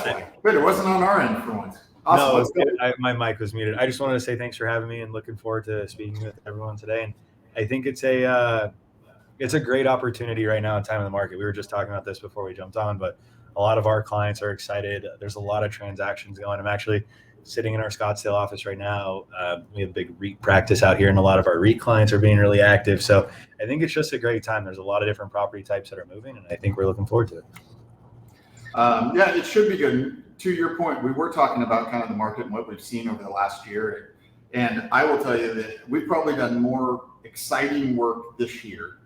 that's why. Good. It wasn't on our end for once. Awesome. No, my mic was muted. I just wanted to say thanks for having me and looking forward to speaking with everyone today. And I think it's a great opportunity right now in time in the market. We were just talking about this before we jumped on, but a lot of our clients are excited. There's a lot of transactions going. I'm actually sitting in our Scottsdale office right now. We have a big REIT practice out here, and a lot of our REIT clients are being really active. So I think it's just a great time. There's a lot of different property types that are moving, and I think we're looking forward to it. Yeah, it should be good. To your point, we were talking about kind of the market and what we've seen over the last year. And I will tell you that we've probably done more exciting work this year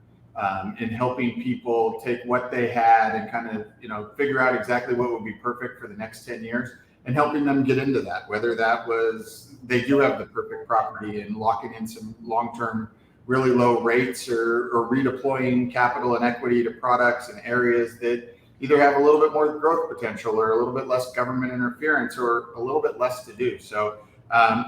in helping people take what they had and kind of, figure out exactly what would be perfect for the next 10 years and helping them get into that, whether that was they do have the perfect property and locking in some long-term, really low rates or redeploying capital and equity to products and areas that either have a little bit more growth potential or a little bit less government interference or a little bit less to do. So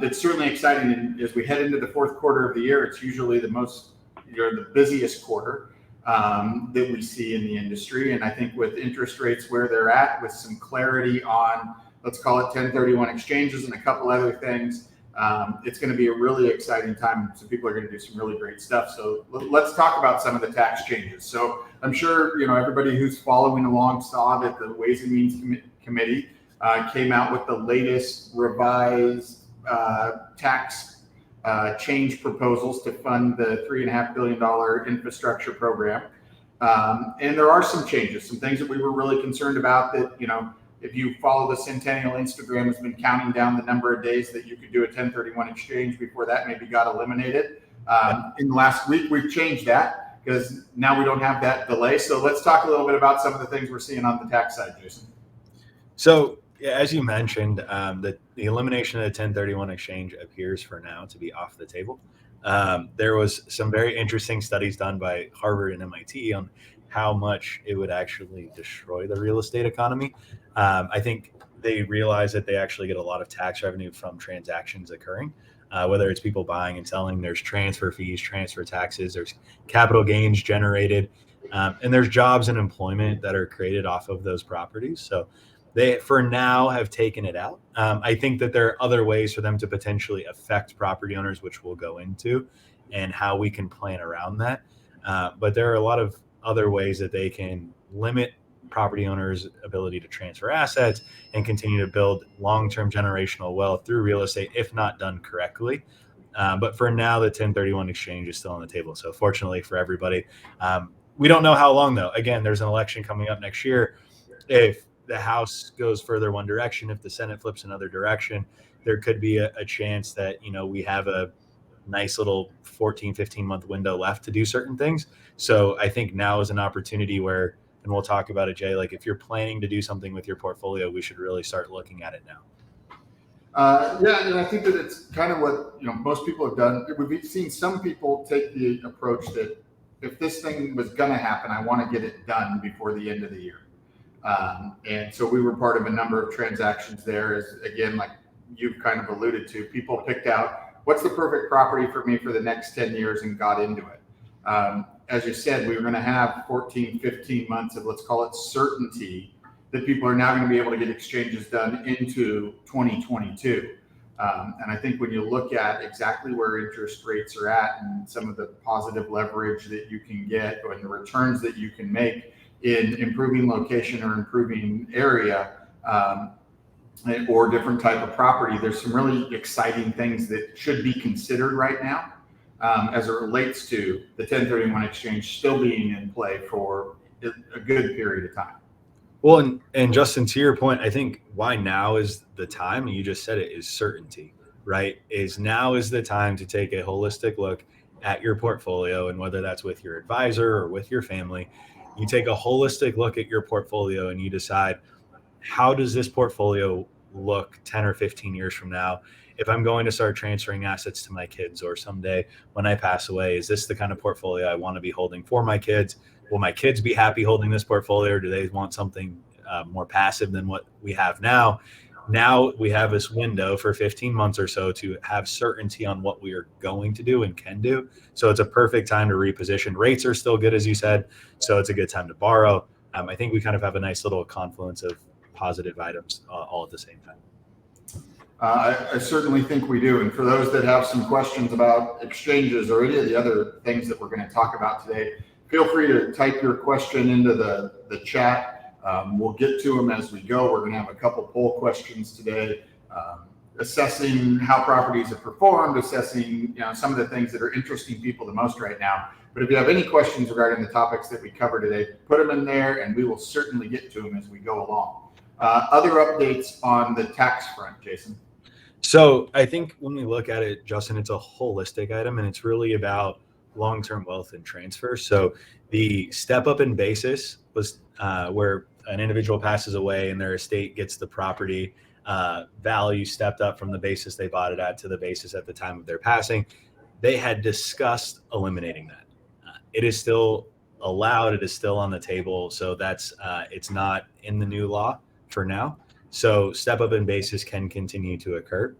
it's certainly exciting. And as we head into the fourth quarter of the year, it's usually the busiest quarter that we see in the industry. And I think with interest rates where they're at, with some clarity on, let's call it 1031 exchanges and a couple other things, it's going to be a really exciting time. So people are going to do some really great stuff. So let's talk about some of the tax changes. So I'm sure, everybody who's following along saw that the Ways and Means Committee came out with the latest revised tax change proposals to fund the $3.5 billion infrastructure program. And there are some changes, some things that we were really concerned about that, if you follow the Centennial, Instagram has been counting down the number of days that you could do a 1031 exchange before that maybe got eliminated. In the last week, we've changed that because now we don't have that delay. So let's talk a little bit about some of the things we're seeing on the tax side, Jason. So as you mentioned, the elimination of the 1031 exchange appears for now to be off the table. There was some very interesting studies done by Harvard and MIT on how much it would actually destroy the real estate economy. I think they realize that they actually get a lot of tax revenue from transactions occurring, whether it's people buying and selling. There's transfer fees, transfer taxes, there's capital gains generated, and there's jobs and employment that are created off of those properties. So they, for now, have taken it out. I think that there are other ways for them to potentially affect property owners, which we'll go into, and how we can plan around that. But there are a lot of other ways that they can limit property owners' ability to transfer assets and continue to build long-term generational wealth through real estate, if not done correctly. But for now, the 1031 exchange is still on the table. So fortunately for everybody, we don't know how long, though. Again, there's an election coming up next year. If the House goes further one direction, if the Senate flips another direction, there could be a chance that, we have a nice little 14, 15-month window left to do certain things. So I think now is an opportunity where, and we'll talk about it, Jay, like if you're planning to do something with your portfolio, we should really start looking at it now. Yeah, and I think that it's kind of what most people have done. We've seen some people take the approach that if this thing was going to happen, I want to get it done before the end of the year. And so we were part of a number of transactions there. As again, like you've kind of alluded to, people picked out what's the perfect property for me for the next 10 years and got into it. As you said, we were going to have 14, 15 months of, let's call it certainty that people are now going to be able to get exchanges done into 2022. And I think when you look at exactly where interest rates are at and some of the positive leverage that you can get or the returns that you can make in improving location or improving area or different type of property, there's some really exciting things that should be considered right now as it relates to the 1031 exchange still being in play for a good period of time. Well, and Justin, to your point, I think why now is the time, and you just said it, is certainty, right? Now is the time to take a holistic look at your portfolio, and whether that's with your advisor or with your family, you take a holistic look at your portfolio and you decide, how does this portfolio look 10 or 15 years from now? If I'm going to start transferring assets to my kids, or someday when I pass away, is this the kind of portfolio I want to be holding for my kids? Will my kids be happy holding this portfolio, or do they want something more passive than what we have now? Now we have this window for 15 months or so to have certainty on what we are going to do and can do. So it's a perfect time to reposition. Rates are still good, as you said, so it's a good time to borrow. I think we kind of have a nice little confluence of positive items all at the same time. I certainly think we do. And for those that have some questions about exchanges or any of the other things that we're going to talk about today, feel free to type your question into the chat. We'll get to them as we go. We're going to have a couple poll questions today, assessing how properties have performed, assessing some of the things that are interesting people the most right now. But if you have any questions regarding the topics that we cover today, put them in there and we will certainly get to them as we go along. Other updates on the tax front, Jason? So I think when we look at it, Justin, it's a holistic item, and it's really about long-term wealth and transfer. So the step up in basis was where an individual passes away and their estate gets the property value stepped up from the basis they bought it at to the basis at the time of their passing. They had discussed eliminating that. It is still allowed. It is still on the table. So that's it's not in the new law for now. So step up in basis can continue to occur.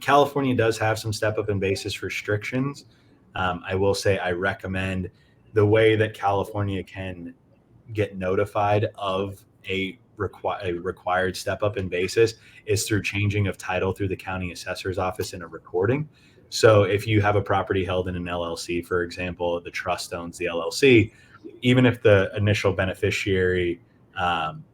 California does have some step up in basis restrictions. I will say I recommend the way that California can get notified of a required step up in basis is through changing of title through the county assessor's office in a recording. So if you have a property held in an LLC, for example, the trust owns the LLC, even if the initial beneficiary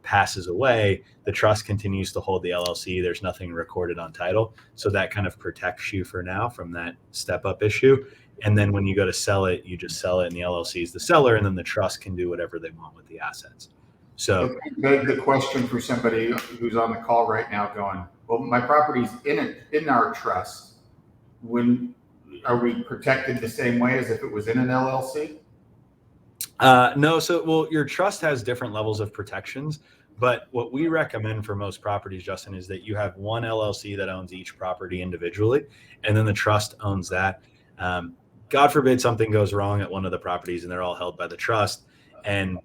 passes away, the trust continues to hold the LLC. There's nothing recorded on title. So that kind of protects you for now from that step up issue. And then when you go to sell it, you just sell it and the LLC is the seller, and then the trust can do whatever they want with the assets. So the question for somebody who's on the call right now going, well, my property's in our trust. When are we protected the same way as if it was in an LLC? No. So, well, your trust has different levels of protections, but what we recommend for most properties, Justin, is that you have one LLC that owns each property individually, and then the trust owns that. God forbid something goes wrong at one of the properties and they're all held by the trust, and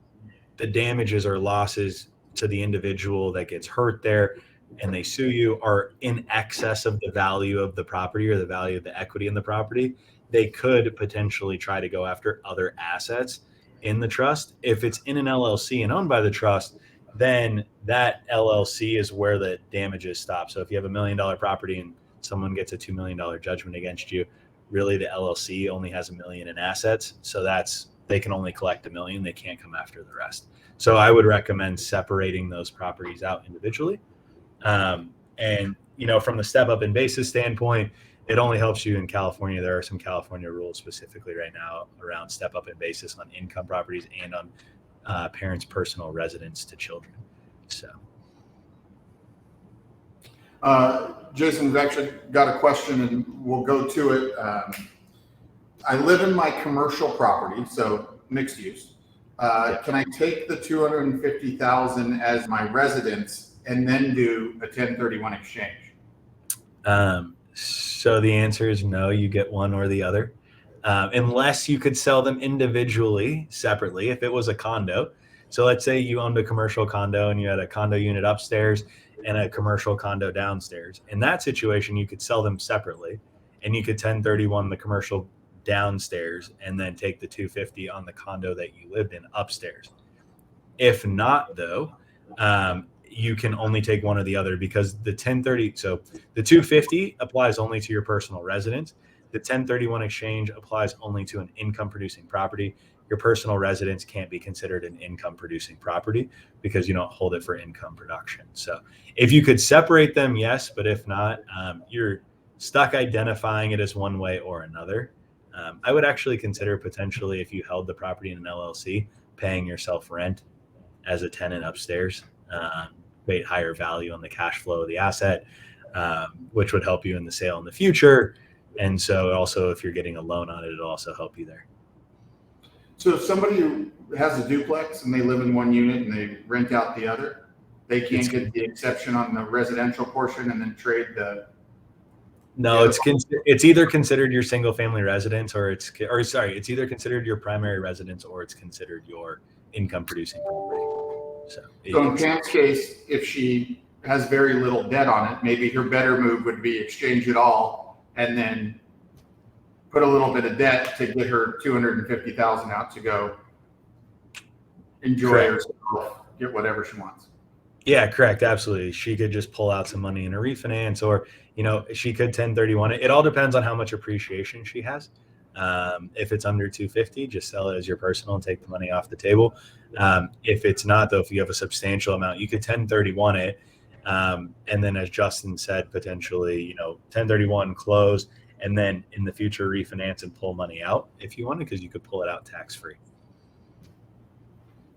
the damages or losses to the individual that gets hurt there and they sue you are in excess of the value of the property or the value of the equity in the property, they could potentially try to go after other assets in the trust. If it's in an LLC and owned by the trust, then that LLC is where the damages stop. So if you have $1 million property and someone gets a $2 million judgment against you, really the LLC only has $1 million in assets. So they can only collect $1 million. They can't come after the rest. So I would recommend separating those properties out individually. And, from the step up in basis standpoint, it only helps you in California. There are some California rules specifically right now around step up in basis on income properties and on parents' personal residence to children. So, Jason, we've actually got a question and we'll go to it. I live in my commercial property, so mixed use. Can I take the $250,000 as my residence and then do a 1031 exchange? So the answer is no, you get one or the other. Unless you could sell them individually, separately, if it was a condo. So let's say you owned a commercial condo and you had a condo unit upstairs and a commercial condo downstairs. In that situation, you could sell them separately and you could 1031 the commercial downstairs and then take the 250 on the condo that you lived in upstairs. If not, though, you can only take one or the other, because the 250 applies only to your personal residence. The 1031 exchange applies only to an income producing property. Your personal residence can't be considered an income producing property because you don't hold it for income production. So if you could separate them, yes, but if not, you're stuck identifying it as one way or another. I would actually consider potentially, if you held the property in an LLC, paying yourself rent as a tenant upstairs, create higher value on the cash flow of the asset, which would help you in the sale in the future. And so also, if you're getting a loan on it, it'll also help you there. So if somebody who has a duplex and they live in one unit and they rent out the other, they can't get the exception on the residential portion and then trade the... No, it's either considered your single family residence it's either considered your primary residence or it's considered your income producing property. So in Pam's case, if she has very little debt on it, maybe her better move would be exchange it all and then put a little bit of debt to get her $250,000 out to go enjoy herself, get whatever she wants. Yeah, correct. Absolutely. She could just pull out some money in a refinance, or, she could 1031 it. It all depends on how much appreciation she has. If it's under 250, just sell it as your personal and take the money off the table. If it's not, though, if you have a substantial amount, you could 1031 it. And then, as Justin said, potentially, 1031 close, and then in the future refinance and pull money out if you want to, because you could pull it out tax free.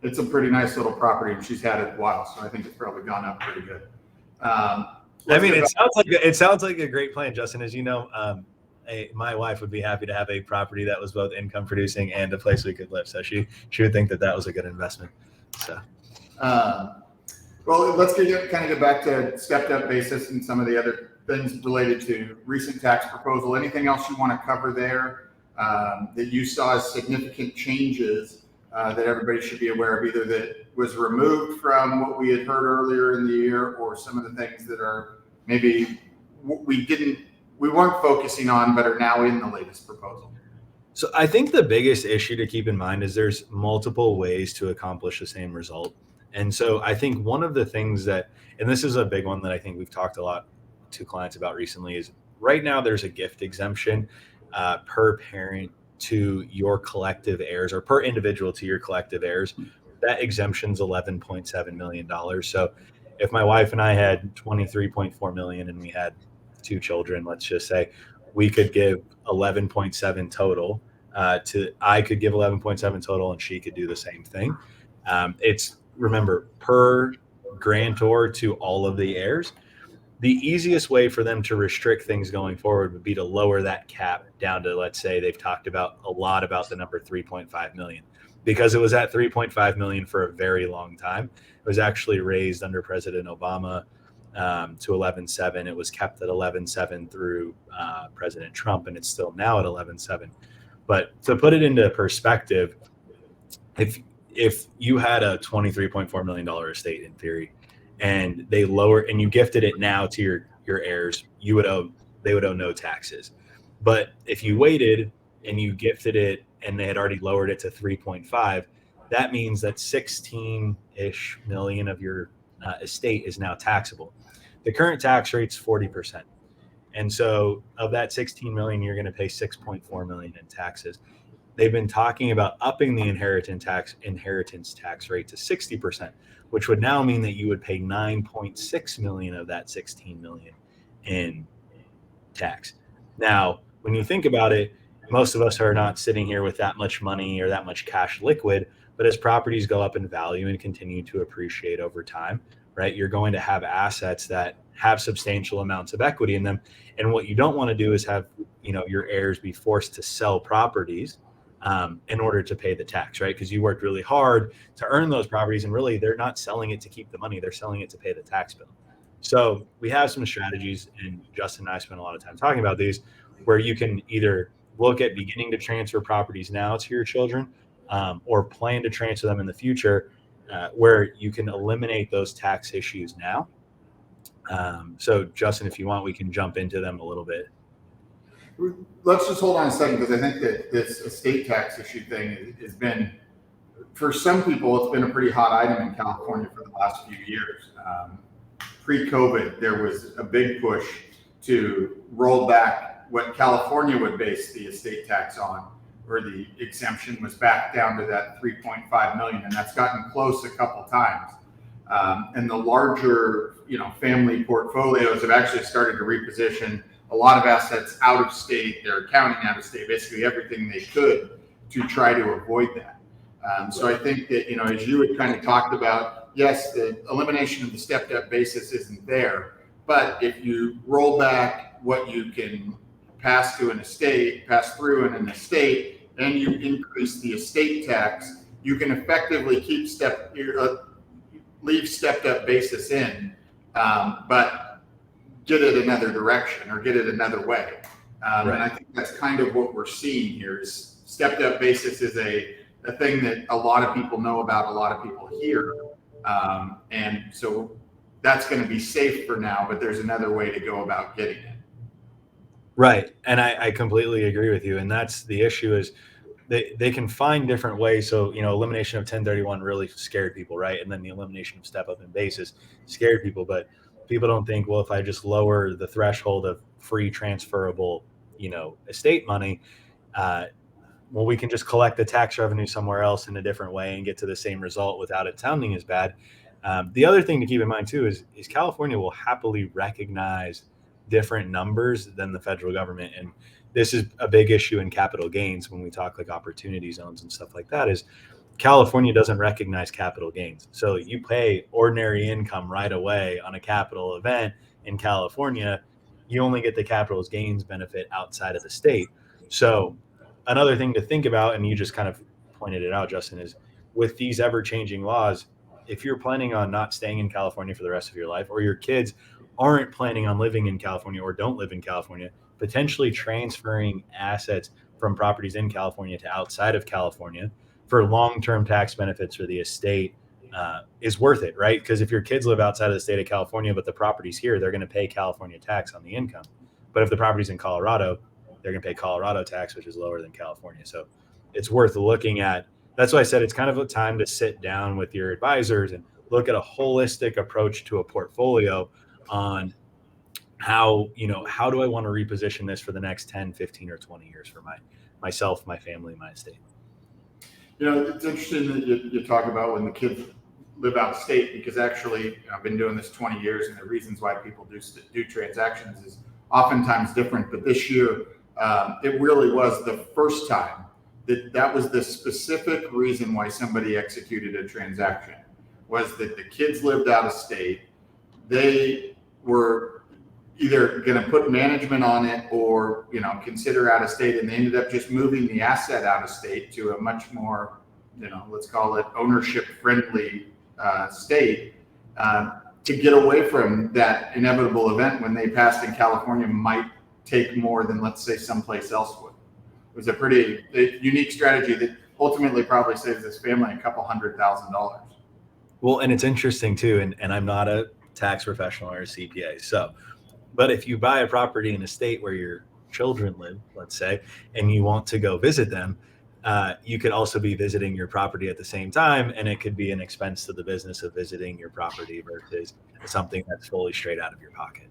It's a pretty nice little property, and she's had it a while, so I think it's probably gone up pretty good. It sounds like a great plan, Justin. As you know, my wife would be happy to have a property that was both income producing and a place we could live. So she would think that was a good investment. So, well, let's get back to stepped up basis and some of the other things related to recent tax proposal. Anything else you want to cover there that you saw as significant changes that everybody should be aware of, either that was removed from what we had heard earlier in the year, or some of the things that are maybe we weren't focusing on but are now in the latest proposal? So I think the biggest issue to keep in mind is there's multiple ways to accomplish the same result. And so I think one of the things that, and this is a big one that I think we've talked a lot to clients about recently, is right now there's a gift exemption per parent to your collective heirs, or per individual to your collective heirs. That exemption's $11.7 million. So if my wife and I had $23.4 million and we had 2 children, let's just say, we could give 11.7 total I could give 11.7 total, and she could do the same thing. It's, remember, per grantor to all of the heirs. The easiest way for them to restrict things going forward would be to lower that cap down to, let's say, they've talked about a lot about the number 3.5 million, because it was at 3.5 million for a very long time. It was actually raised under President Obama to 11.7. It was kept at 11.7 through President Trump, and it's still now at 11.7. But to put it into perspective, if you had a $23.4 million estate in theory, and they and you gifted it now to your heirs, they would owe no taxes. But if you waited and you gifted it and they had already lowered it to 3.5, that means that 16-ish million of your estate is now taxable. The current tax rate's 40%. And so of that 16 million, you're going to pay 6.4 million in taxes. They've been talking about upping the inheritance tax rate to 60%, which would now mean that you would pay 9.6 million of that 16 million in tax. Now, when you think about it, most of us are not sitting here with that much money or that much cash liquid, but as properties go up in value and continue to appreciate over time, right, you're going to have assets that have substantial amounts of equity in them. And what you don't want to do is have, your heirs be forced to sell properties in order to pay the tax, right? Because you worked really hard to earn those properties, and really they're not selling it to keep the money, they're selling it to pay the tax bill. So we have some strategies, and Justin and I spent a lot of time talking about these, where you can either look at beginning to transfer properties now to your children, or plan to transfer them in the future, where you can eliminate those tax issues now. So Justin, if you want, we can jump into them a little bit. Let's just hold on a second, because I think that this estate tax issue thing has been, for some people, it's been a pretty hot item in California for the last few years. Pre-COVID, there was a big push to roll back what California would base the estate tax on, where the exemption was back down to that 3.5 million, and that's gotten close a couple times. And the larger, family portfolios have actually started to reposition a lot of assets out of state. They're counting out of state, basically everything they could to try to avoid that. So I think that, as you had kind of talked about, yes, the elimination of the stepped up basis isn't there, but if you roll back what you can pass through in an estate, and you increase the estate tax, you can effectively leave stepped up basis in, but get it another direction or get it another way. Right. And I think that's kind of what we're seeing here. Is stepped up basis is a thing that a lot of people know about, a lot of people hear. And so that's going to be safe for now, but there's another way to go about getting it. Right. And I completely agree with you. And that's the issue, is they can find different ways. So, elimination of 1031 really scared people, right? And then the elimination of step up in basis scared people. But people don't think, well, if I just lower the threshold of free transferable, estate money, well, we can just collect the tax revenue somewhere else in a different way and get to the same result without it sounding as bad. The other thing to keep in mind too is California will happily recognize different numbers than the federal government. And this is a big issue in capital gains when we talk like opportunity zones and stuff like that, is California doesn't recognize capital gains. So you pay ordinary income right away on a capital event in California. You only get the capital gains benefit outside of the state. So another thing to think about, and you just kind of pointed it out, Justin, is with these ever-changing laws, if you're planning on not staying in California for the rest of your life, or your kids aren't planning on living in California or don't live in California, potentially transferring assets from properties in California to outside of California for long-term tax benefits for the estate is worth it, right? Because if your kids live outside of the state of California, but the property's here, they're going to pay California tax on the income. But if the property's in Colorado, they're going to pay Colorado tax, which is lower than California. So it's worth looking at. That's why I said it's kind of a time to sit down with your advisors and look at a holistic approach to a portfolio on how do I want to reposition this for the next 10, 15, or 20 years for myself, my family, my estate. It's interesting that you talk about when the kids live out of state, because actually I've been doing this 20 years, and the reasons why people do transactions is oftentimes different. But this year, it really was the first time that was the specific reason why somebody executed a transaction, was that the kids lived out of state. They were either going to put management on it or, consider out of state. And they ended up just moving the asset out of state to a much more, let's call it ownership friendly state, to get away from that inevitable event when they passed in California might take more than, let's say, someplace else would. It was a pretty unique strategy that ultimately probably saves this family a couple $100,000. Well, and it's interesting too, and I'm not a tax professional or a CPA, but if you buy a property in a state where your children live, let's say, and you want to go visit them, you could also be visiting your property at the same time, and it could be an expense to the business of visiting your property versus something that's fully straight out of your pocket.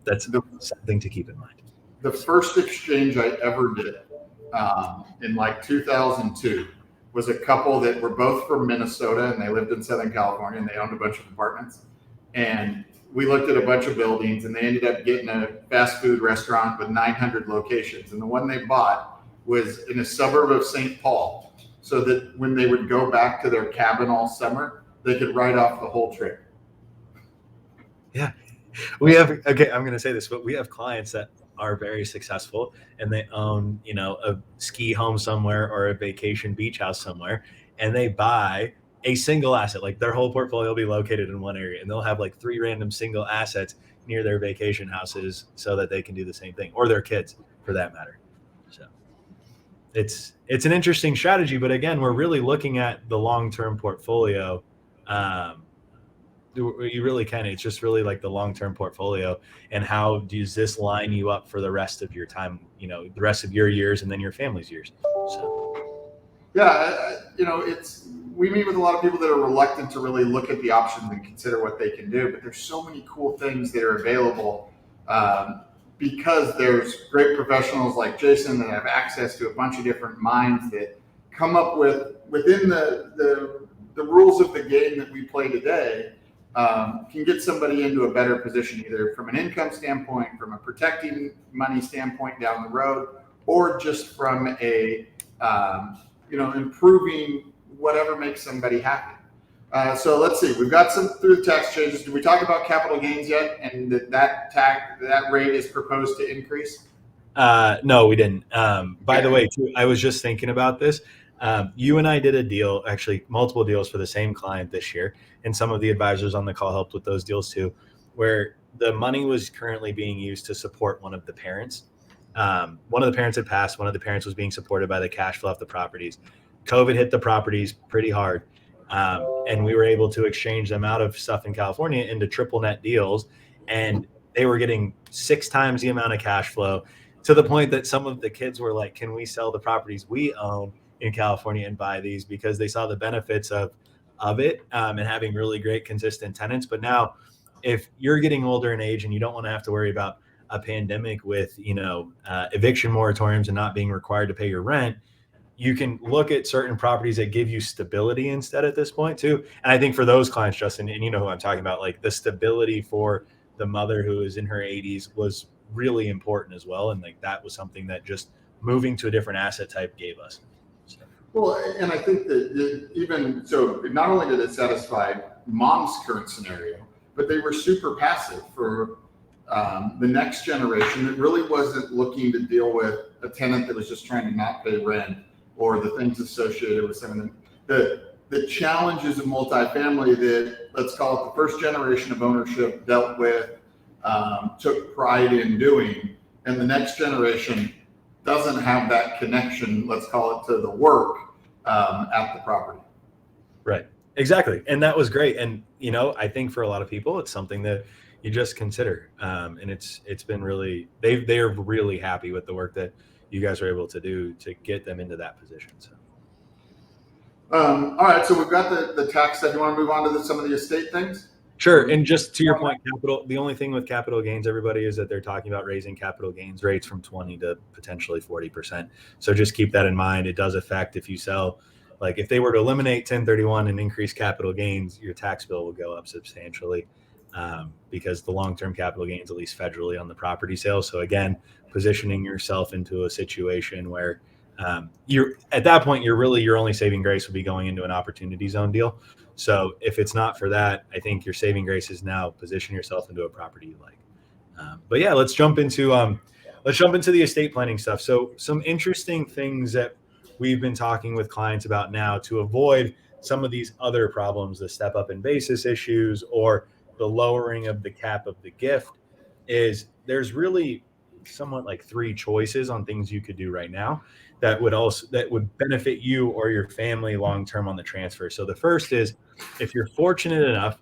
That's something to keep in mind. The first exchange I ever did in like 2002 was a couple that were both from Minnesota, and they lived in Southern California, and they owned a bunch of apartments. And we looked at a bunch of buildings, and they ended up getting a fast food restaurant with 900 locations. And the one they bought was in a suburb of St. Paul, so that when they would go back to their cabin all summer, they could write off the whole trip. Yeah. We have, okay, I'm going to say this, but we have clients that are very successful, and they own, a ski home somewhere or a vacation beach house somewhere, and they buy a single asset. Like their whole portfolio will be located in one area, and they'll have like 3 random single assets near their vacation houses so that they can do the same thing, or their kids for that matter. So it's an interesting strategy, but again, we're really looking at the long-term portfolio. You really can. It's just really like the long-term portfolio, and how does this line you up for the rest of your time, the rest of your years and then your family's years. So yeah, we meet with a lot of people that are reluctant to really look at the options and consider what they can do, but there's so many cool things that are available because there's great professionals like Jason that have access to a bunch of different minds that come up with, within the rules of the game that we play today, can get somebody into a better position, either from an income standpoint, from a protecting money standpoint down the road, or just from a improving whatever makes somebody happy. So let's see, we've got some through the tax changes. Did we talk about capital gains yet? And that rate is proposed to increase? No, we didn't. By the way, too, I was just thinking about this. You and I did a deal, actually multiple deals for the same client this year, and some of the advisors on the call helped with those deals too, where the money was currently being used to support one of the parents. One of the parents had passed. One of the parents was being supported by the cash flow of the properties. COVID hit the properties pretty hard. And we were able to exchange them out of stuff in California into triple net deals. And they were getting 6 times the amount of cash flow. to the point that some of the kids were like, can we sell the properties we own in California and buy these, because they saw the benefits of it, and having really great consistent tenants. But now if you're getting older in age and you don't want to have to worry about a pandemic with, eviction moratoriums and not being required to pay your rent, you can look at certain properties that give you stability instead at this point too. And I think for those clients, Justin, and you know who I'm talking about, like the stability for the mother who is in her 80s was really important as well. And like that was something that just moving to a different asset type gave us. So. Well, and I think that even so, not only did it satisfy mom's current scenario, but they were super passive for the next generation that really wasn't looking to deal with a tenant that was just trying to not pay rent, or the things associated with some of the challenges of multifamily that, let's call it, the first generation of ownership dealt with, took pride in doing, and the next generation doesn't have that connection, let's call it, to the work at the property. Right. Exactly. And that was great. And, I think for a lot of people, it's something that you just consider. And it's been really, they're really happy with the work that you guys are able to do to get them into that position. So. All right. So we've got the tax stuff. You want to move on to some of the estate things? Sure. And just to your point, the only thing with capital gains, everybody, is that they're talking about raising capital gains rates from 20 to potentially 40%. So just keep that in mind. It does affect if you sell, like if they were to eliminate 1031 and increase capital gains, your tax bill will go up substantially, because the long-term capital gains, at least federally, on the property sales. So again, positioning yourself into a situation where you're at that point, your only saving grace would be going into an opportunity zone deal. So if it's not for that, I think your saving grace is now position yourself into a property you like. But yeah, let's jump into the estate planning stuff. So some interesting things that we've been talking with clients about now to avoid some of these other problems, the step up in basis issues or the lowering of the cap of the gift, is there's really somewhat like three choices on things you could do right now that would benefit you or your family long term on the transfer. So the first is, if you're fortunate enough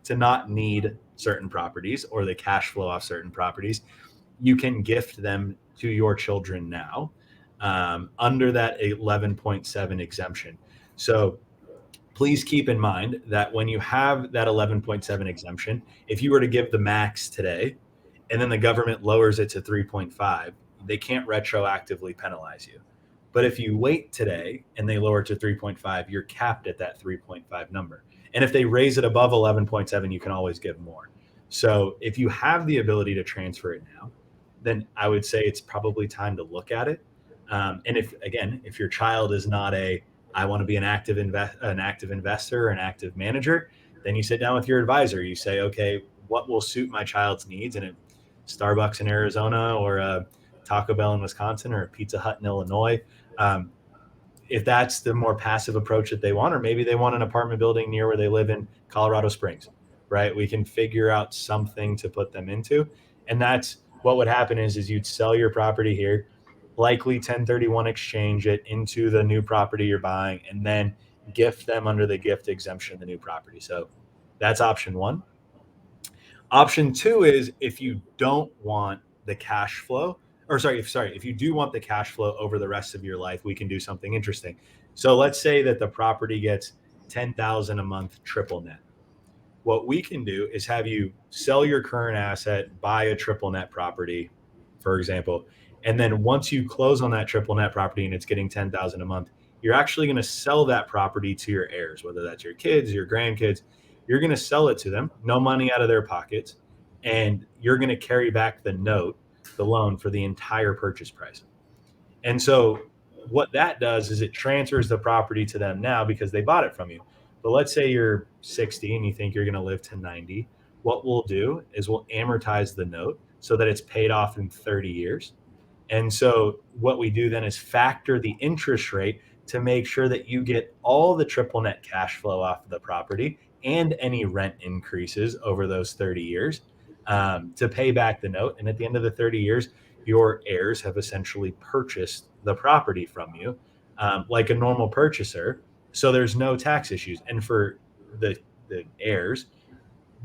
to not need certain properties or the cash flow off certain properties, you can gift them to your children now, under that 11.7 exemption. So please keep in mind that when you have that 11.7 exemption, if you were to give the max today and then the government lowers it to 3.5, they can't retroactively penalize you. But if you wait today and they lower it to 3.5, you're capped at that 3.5 number. And if they raise it above 11.7, you can always give more. So if you have the ability to transfer it now, then I would say it's probably time to look at it. And if your child is not I want to be an active investor, an active manager, then you sit down with your advisor. You say, okay, what will suit my child's needs? And Starbucks in Arizona, or a Taco Bell in Wisconsin, or a Pizza Hut in Illinois. If that's the more passive approach that they want, or maybe they want an apartment building near where they live in Colorado Springs, right? We can figure out something to put them into. And that's what would happen is you'd sell your property here, likely 1031 exchange it into the new property you're buying, and then gift them under the gift exemption the new property. So that's option one. Option two is if you don't want the cash flow, if you do want the cash flow over the rest of your life, we can do something interesting. So let's say that the property gets $10,000 a month triple net. What we can do is have you sell your current asset, buy a triple net property, for example, and then once you close on that triple net property and it's getting $10,000 a month, you're actually going to sell that property to your heirs, whether that's your kids, your grandkids. You're going to sell it to them, no money out of their pockets, and you're going to carry back the loan for the entire purchase price. And so what that does is it transfers the property to them now because they bought it from you. But let's say you're 60 and you think you're going to live to 90. What we'll do is we'll amortize the note so that it's paid off in 30 years. And so what we do then is factor the interest rate to make sure that you get all the triple net cash flow off of the property and any rent increases over those 30 years to pay back the note. And at the end of the 30 years, your heirs have essentially purchased the property from you like a normal purchaser. So there's no tax issues. And for the heirs,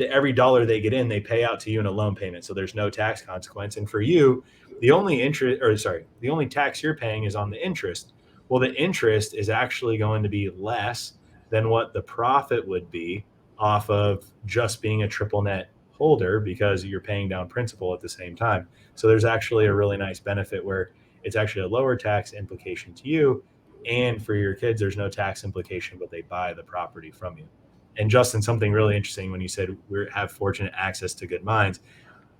every dollar they get in, they pay out to you in a loan payment. So there's no tax consequence. And for you, the only the only tax you're paying is on the interest. Well, the interest is actually going to be less than what the profit would be off of just being a triple net holder, because you're paying down principal at the same time. So there's actually a really nice benefit where it's actually a lower tax implication to you, and for your kids there's no tax implication, but they buy the property from you. And Justin, something really interesting when you said we have fortunate access to good minds.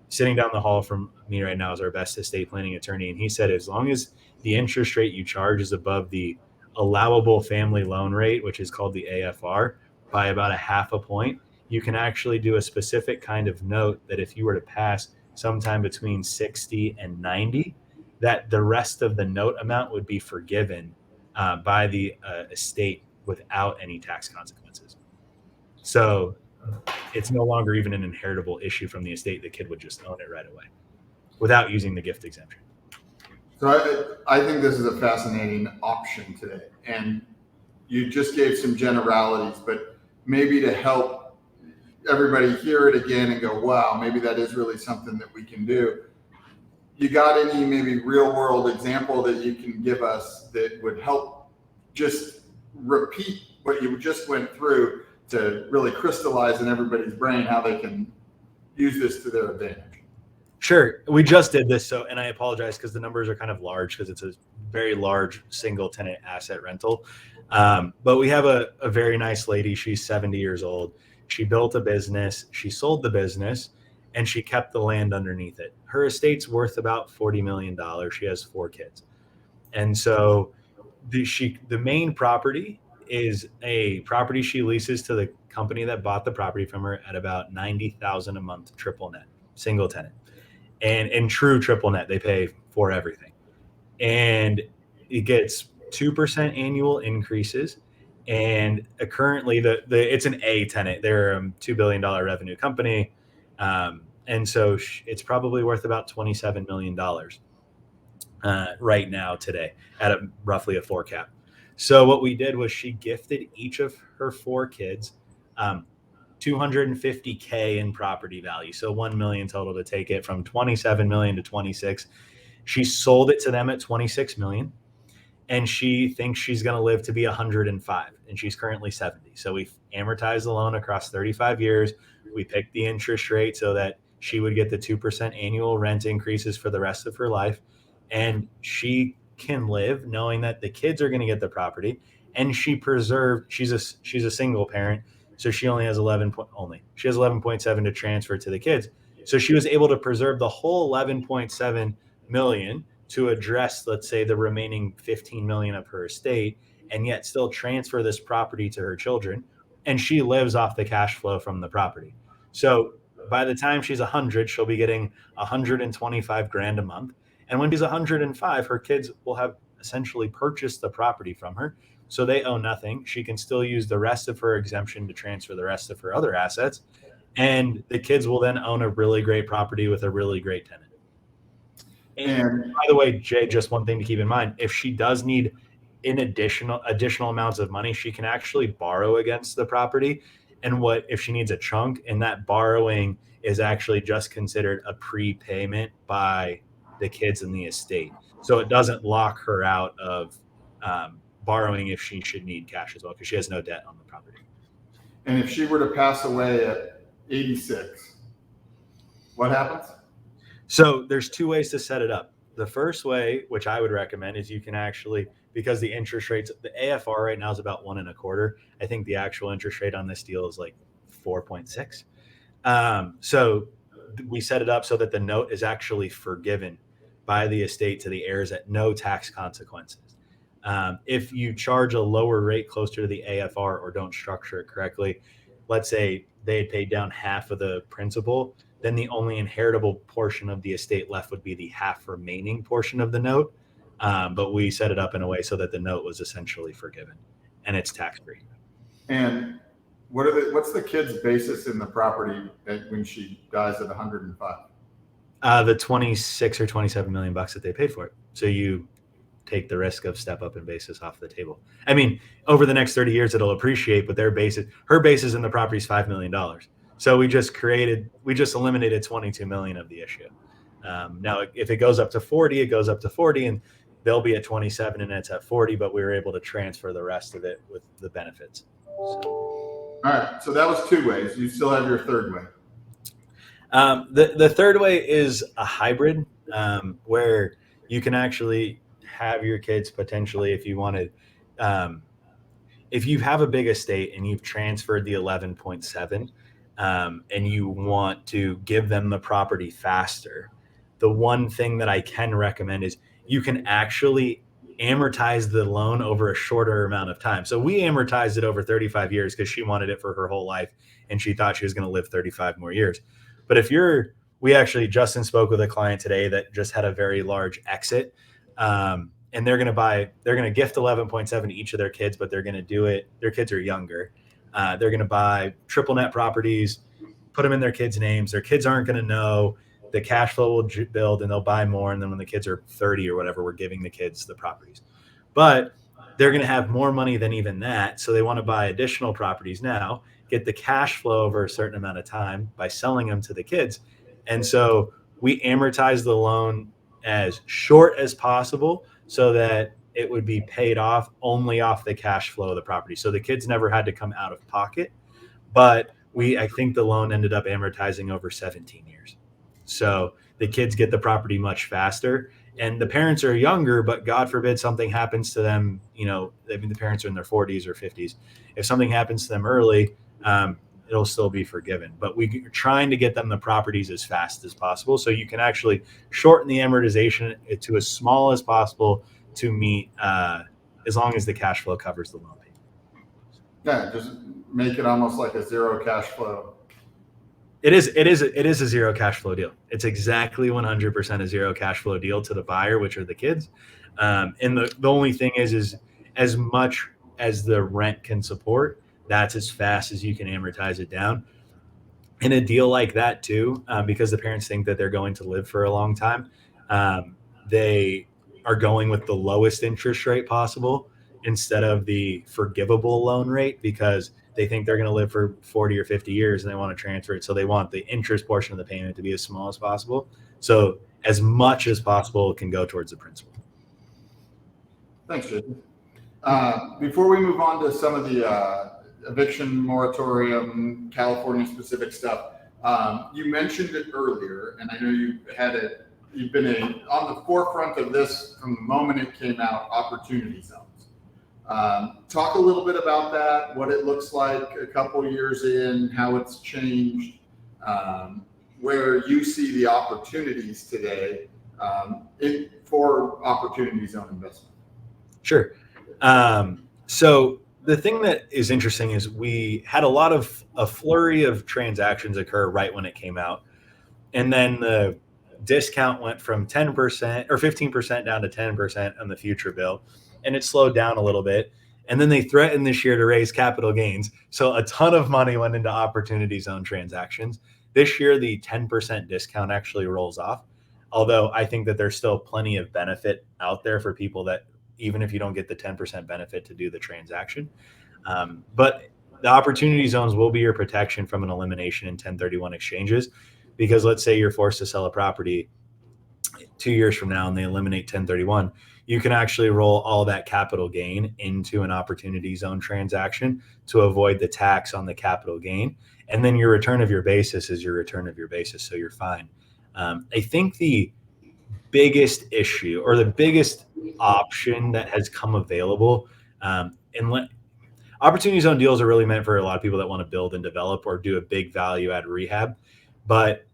Sitting down the hall from me right now is our best estate planning attorney, and he said as long as the interest rate you charge is above the allowable family loan rate, which is called the AFR, by about a half a point, you can actually do a specific kind of note that if you were to pass sometime between 60 and 90, that the rest of the note amount would be forgiven by the estate without any tax consequences. So it's no longer even an inheritable issue from the estate. The kid would just own it right away without using the gift exemption. So I think this is a fascinating option today. And you just gave some generalities, but maybe to help everybody hear it again and go, wow, maybe that is really something that we can do. You got any maybe real world example that you can give us that would help just repeat what you just went through to really crystallize in everybody's brain how they can use this to their advantage? Sure. We just did this. So, and I apologize because the numbers are kind of large because it's a very large single tenant asset rental. But we have a very nice lady. She's 70 years old. She built a business. She sold the business and she kept the land underneath it. Her estate's worth about $40 million. She has 4 kids. And so the main property is a property she leases to the company that bought the property from her at about $90,000 a month triple net, single tenant. And in true triple net, they pay for everything. And it gets 2% annual increases. And currently it's an A tenant. They're a $2 billion revenue company. And so it's probably worth about $27 million right now today at roughly a 4 cap. So what we did was she gifted each of her 4 kids $250K in property value. So 1 million total to take it from 27 million to 26. She sold it to them at 26 million. And she thinks she's going to live to be 105, and she's currently 70. So we amortized the loan across 35 years. We picked the interest rate so that she would get the 2% annual rent increases for the rest of her life. And she can live knowing that the kids are going to get the property. And she's a single parent. So she only has 11.7 to transfer to the kids. So she was able to preserve the whole 11.7 million to address, let's say, the remaining 15 million of her estate, and yet still transfer this property to her children. And she lives off the cash flow from the property. So by the time she's 100, she'll be getting 125 grand a month. And when she's 105, her kids will have essentially purchased the property from her. So they owe nothing. She can still use the rest of her exemption to transfer the rest of her other assets. And the kids will then own a really great property with a really great tenant. And by the way, Jay, just one thing to keep in mind, if she does need additional amounts of money, she can actually borrow against the property. And if she needs a chunk, and that borrowing is actually just considered a prepayment by the kids in the estate. So it doesn't lock her out of borrowing if she should need cash as well, because she has no debt on the property. And if she were to pass away at 86, what happens? So there's 2 ways to set it up. The first way, which I would recommend, is you can actually, because the interest rates, the AFR right now is about 1.25. I think the actual interest rate on this deal is like 4.6. So we set it up so that the note is actually forgiven by the estate to the heirs at no tax consequences. If you charge a lower rate closer to the AFR or don't structure it correctly, let's say they paid down half of the principal, then the only inheritable portion of the estate left would be the half remaining portion of the note. But we set it up in a way so that the note was essentially forgiven and it's tax-free. And what's the kid's basis in the property when she dies at 105? The 26 or 27 million bucks that they paid for it. So you take the risk of step up in basis off the table. I mean, over the next 30 years, it'll appreciate, but her basis in the property is $5 million. So we just eliminated 22 million of the issue. Now, if it goes up to 40, it goes up to 40, and they'll be at 27 and it's at 40, but we were able to transfer the rest of it with the benefits. All right, so that was 2 ways. You still have your third way. The third way is a hybrid, where you can actually have your kids potentially, if you wanted, if you have a big estate and you've transferred the 11.7, and you want to give them the property faster, the one thing that I can recommend is you can actually amortize the loan over a shorter amount of time. So we amortized it over 35 years because she wanted it for her whole life and she thought she was going to live 35 more years. But Justin spoke with a client today that just had a very large exit. And they're going to gift 11.7 to each of their kids, but they're going to do it. Their kids are younger. They're going to buy triple net properties, put them in their kids' names. Their kids aren't going to know. The cash flow will build and they'll buy more. And then when the kids are 30 or whatever, we're giving the kids the properties. But they're going to have more money than even that. So they want to buy additional properties now, get the cash flow over a certain amount of time by selling them to the kids. And so we amortize the loan as short as possible so that it would be paid off only off the cash flow of the property. So the kids never had to come out of pocket, but I think the loan ended up amortizing over 17 years. So the kids get the property much faster and the parents are younger, but God forbid something happens to them. The parents are in their 40s or 50s. If something happens to them early, it'll still be forgiven. But we're trying to get them the properties as fast as possible. So you can actually shorten the amortization to as small as possible to meet, as long as the cash flow covers the loan payment. Yeah, just make it almost like a zero cash flow. It is a zero cash flow deal. It's exactly 100% a zero cash flow deal to the buyer, which are the kids. And the only thing is as much as the rent can support, that's as fast as you can amortize it down. In a deal like that too, because the parents think that they're going to live for a long time, they are going with the lowest interest rate possible instead of the forgivable loan rate, because they think they're going to live for 40 or 50 years and they want to transfer it. So they want the interest portion of the payment to be as small as possible. So as much as possible can go towards the principal. Thanks, Jason. Before we move on to some of the eviction moratorium, California specific stuff, you mentioned it earlier, and I know you've been on the forefront of this from the moment it came out, opportunity zones. Talk a little bit about that, what it looks like a couple years in, how it's changed, where you see the opportunities today for opportunity zone investment. Sure. So the thing that is interesting is we had a flurry of transactions occur right when it came out. And then the discount went from 10% or 15% down to 10% on the future bill. And it slowed down a little bit. And then they threatened this year to raise capital gains. So a ton of money went into opportunity zone transactions. This year, the 10% discount actually rolls off. Although I think that there's still plenty of benefit out there for people that, even if you don't get the 10% benefit to do the transaction. But the opportunity zones will be your protection from an elimination in 1031 exchanges. Because let's say you're forced to sell a property 2 years from now and they eliminate 1031, you can actually roll all that capital gain into an opportunity zone transaction to avoid the tax on the capital gain. And then your return of your basis is your return of your basis. So you're fine. I think the biggest issue or the biggest option that has come available, opportunity zone deals are really meant for a lot of people that want to build and develop or do a big value add rehab. But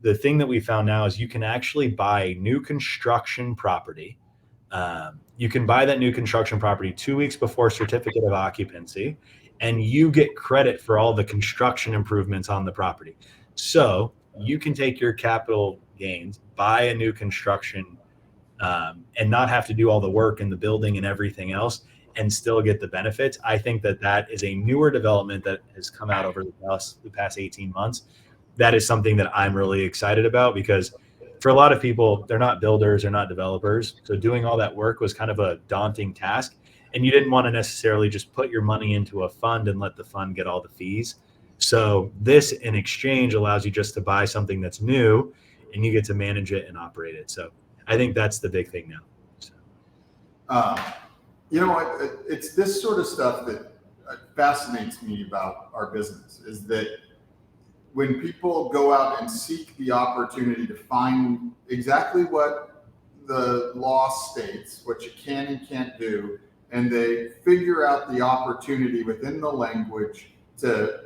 the thing that we found now is you can actually buy new construction property. You can buy that new construction property 2 weeks before certificate of occupancy, and you get credit for all the construction improvements on the property. So you can take your capital gains, buy a new construction, and not have to do all the work in the building and everything else and still get the benefits. I think that is a newer development that has come out over the past 18 months. That is something that I'm really excited about, because for a lot of people, they're not builders, they're not developers. So doing all that work was kind of a daunting task. And you didn't want to necessarily just put your money into a fund and let the fund get all the fees. So this in exchange allows you just to buy something that's new. and you get to manage it and operate it. So I think that's the big thing now. So. It's this sort of stuff that fascinates me about our business, is that when people go out and seek the opportunity to find exactly what the law states, what you can and can't do, and they figure out the opportunity within the language to,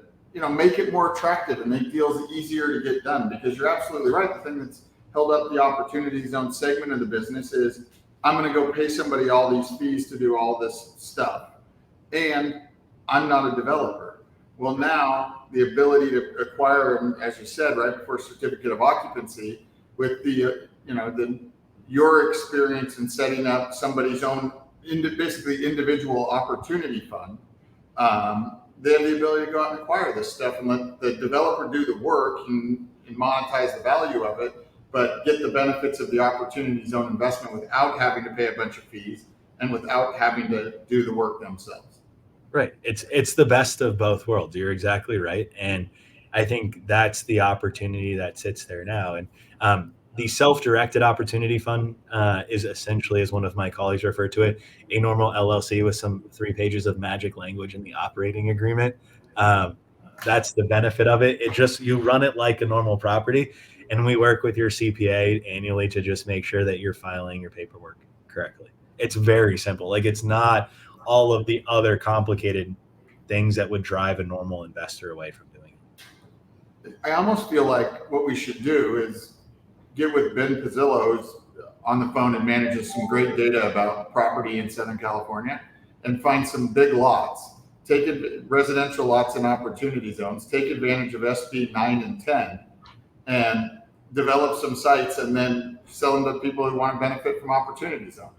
make it more attractive and make deals easier to get done. Because you're absolutely right. The thing that's held up the opportunity zone segment of the business is, I'm going to go pay somebody all these fees to do all this stuff, and I'm not a developer. Well, now the ability to acquire them, as you said, right before certificate of occupancy, with your experience in setting up somebody's own basically individual opportunity fund, they have the ability to go out and acquire this stuff and let the developer do the work and monetize the value of it, but get the benefits of the opportunity zone investment without having to pay a bunch of fees and without having to do the work themselves. Right. It's the best of both worlds. You're exactly right. And I think that's the opportunity that sits there now. And the self-directed opportunity fund is essentially, as one of my colleagues referred to it, a normal LLC with some 3 pages of magic language in the operating agreement. That's the benefit of it. You run it like a normal property, and we work with your CPA annually to just make sure that you're filing your paperwork correctly. It's very simple. Like, it's not all of the other complicated things that would drive a normal investor away from doing it. I almost feel like what we should do is get with Ben Pizzillo, who's on the phone and manages some great data about property in Southern California, and find some big lots, residential lots in opportunity zones, take advantage of SB 9 and 10, and develop some sites and then sell them to people who want to benefit from opportunity zone.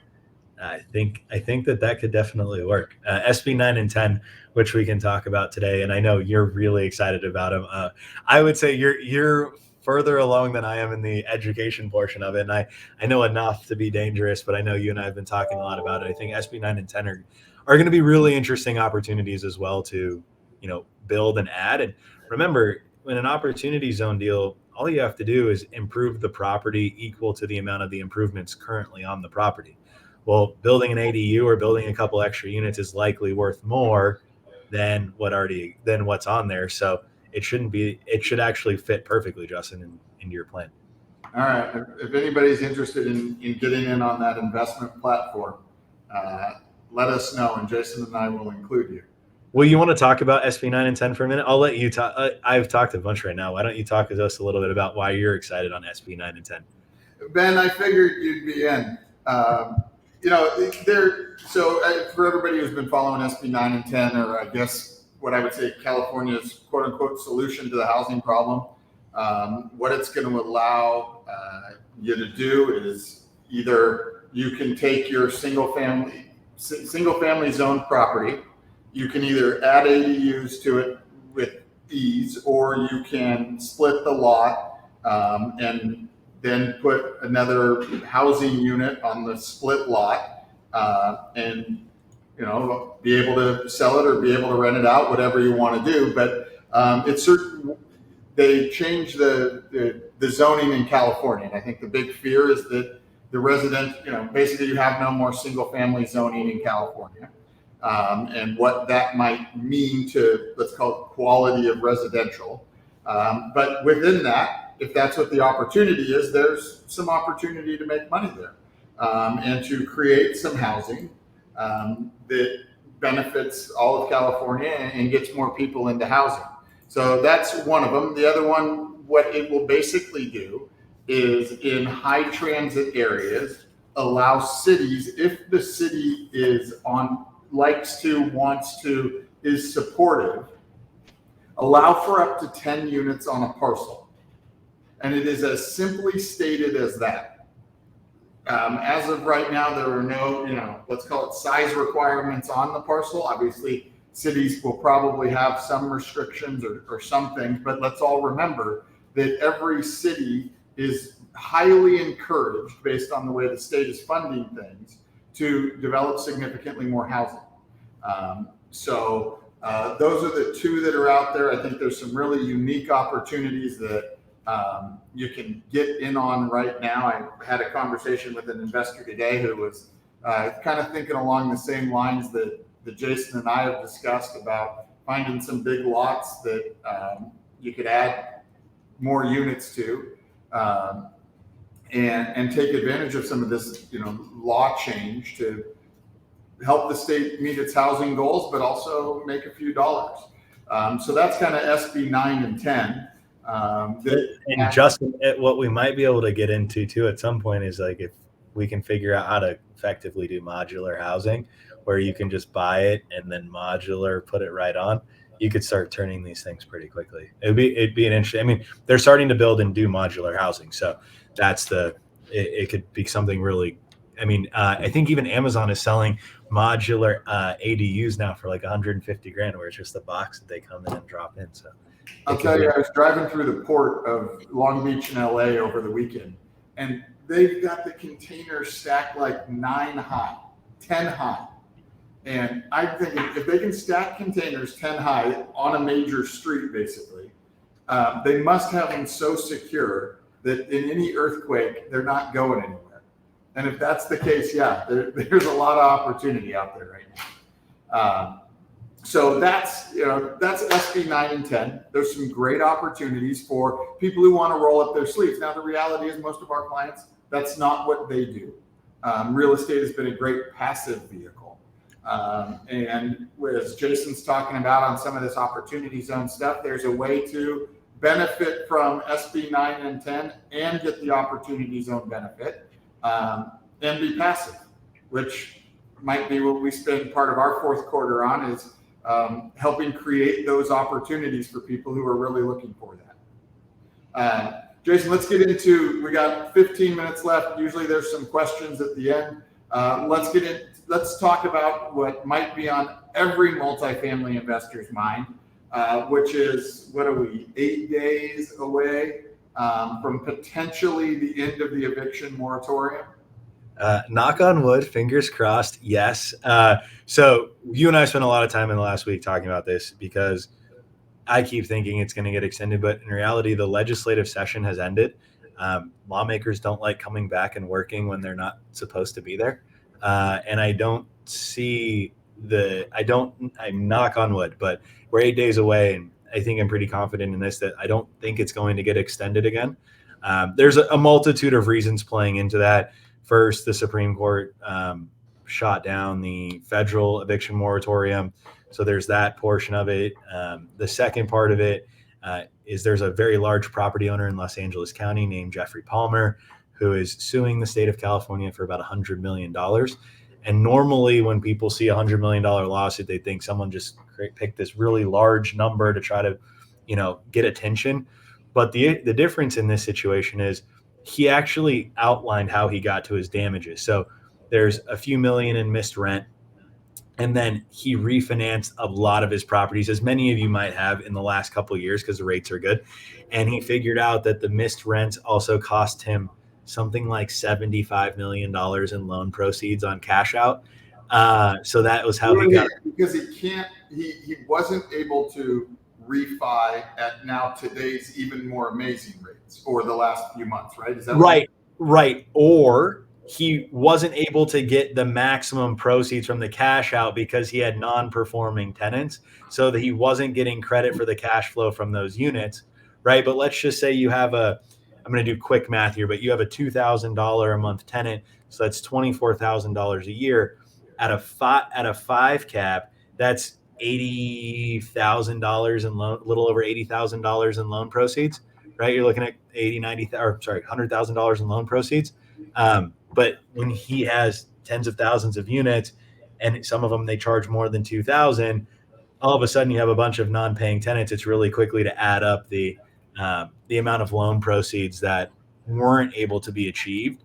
I think that could definitely work. SB 9 and 10, which we can talk about today, and I know you're really excited about them. I would say you're further along than I am in the education portion of it, and I know enough to be dangerous, but I know you and I have been talking a lot about it. I think SB 9 and 10 are going to be really interesting opportunities as well to build and add. And remember, in an opportunity zone deal, all you have to do is improve the property equal to the amount of the improvements currently on the property. Well, building an ADU or building a couple extra units is likely worth more than what's on there. So it should actually fit perfectly, Justin, into your plan. All right. If anybody's interested in getting in on that investment platform, let us know, and Jason and I will include you. Well, you want to talk about SB 9 and 10 for a minute? I'll let you talk. I've talked a bunch right now. Why don't you talk to us a little bit about why you're excited on SB 9 and 10? Ben, I figured you'd be in. For everybody who's been following SB 9 and 10, or I guess what I would say California's quote unquote solution to the housing problem, what it's going to allow you to do is either you can take your single family zone property, you can either add ADUs to it with ease, or you can split the lot and then put another housing unit on the split lot, and be able to sell it or be able to rent it out, whatever you want to do. But it's certain they changed the zoning in California, and I think the big fear is that the resident, basically you have no more single family zoning in California, and what that might mean to, let's call it, quality of residential. But within that, if that's what the opportunity is, there's some opportunity to make money there, and to create some housing that benefits all of California and gets more people into housing. So that's one of them. The other one, what it will basically do is, in high transit areas, allow cities, if the city is likes to, wants to, is supportive, allow for up to 10 units on a parcel. And it is as simply stated as that. As of right now, there are no, let's call it size requirements on the parcel. Obviously, cities will probably have some restrictions or some things, but let's all remember that every city is highly encouraged, based on the way the state is funding things, to develop significantly more housing. So those are the two that are out there. I think there's some really unique opportunities that you can get in on right now. I had a conversation with an investor today who was kind of thinking along the same lines that Jason and I have discussed about finding some big lots that you could add more units to, and take advantage of some of this, law change to help the state meet its housing goals, but also make a few dollars. So that's kind of SB 9 and 10. And Justin, what we might be able to get into too at some point is like if we can figure out how to effectively do modular housing, where you can just buy it and then modular put it right on, you could start turning these things pretty quickly. It'd be an interesting. I mean, they're starting to build and do modular housing, so that's it could be something really. I mean, I think even Amazon is selling modular ADUs now for like 150 grand, where it's just a box that they come in and drop in. So I'll tell you, I was driving through the port of Long Beach in LA over the weekend, and they've got the containers stacked like 9 high, 10 high. And I'm thinking if they can stack containers 10 high on a major street, basically, they must have them so secure that in any earthquake, they're not going anywhere. And if that's the case, yeah, there's a lot of opportunity out there right now. So that's SB 9 and 10. There's some great opportunities for people who want to roll up their sleeves. Now, the reality is most of our clients, that's not what they do. Real estate has been a great passive vehicle. And as Jason's talking about on some of this opportunity zone stuff, there's a way to benefit from SB 9 and 10 and get the opportunity zone benefit, and be passive, which might be what we spend part of our fourth quarter on, is helping create those opportunities for people who are really looking for that. Jason, let's get into, we got 15 minutes left. Usually there's some questions at the end. Let's talk about what might be on every multifamily investor's mind, which is, what are we, 8 days away from potentially the end of the eviction moratorium? Knock on wood, fingers crossed. Yes. So you and I spent a lot of time in the last week talking about this because I keep thinking it's going to get extended, but in reality, the legislative session has ended. Lawmakers don't like coming back and working when they're not supposed to be there. And I don't see I'm knock on wood, but we're 8 days away. And I think I'm pretty confident in this, that I don't think it's going to get extended again. There's a multitude of reasons playing into that. First, the Supreme Court shot down the federal eviction moratorium. So there's that portion of it. The second part of it is there's a very large property owner in Los Angeles County named Jeffrey Palmer, who is suing the state of California for about $100 million. And normally when people see $100 million lawsuit, they think someone just picked this really large number to try to, get attention. But the difference in this situation is he actually outlined how he got to his damages. So there's a few million in missed rent. And then he refinanced a lot of his properties, as many of you might have in the last couple of years because the rates are good. And he figured out that the missed rents also cost him something like $75 million in loan proceeds on cash out. So that was how he got it. Because he wasn't able to refi at now today's even more amazing rates or the last few months, right? Is that right? Or he wasn't able to get the maximum proceeds from the cash out because he had non-performing tenants, so that he wasn't getting credit for the cash flow from those units, right? But let's just say you have I'm going to do quick math here, but you have a $2,000 a month tenant, so that's $24,000 a year at a 5 cap. That's $80,000 in loan, a little over $80,000 in loan proceeds, right? You're looking at $100,000 in loan proceeds. But when he has tens of thousands of units, and some of them they charge more than $2,000, all of a sudden you have a bunch of non-paying tenants. It's really quickly to add up the amount of loan proceeds that weren't able to be achieved,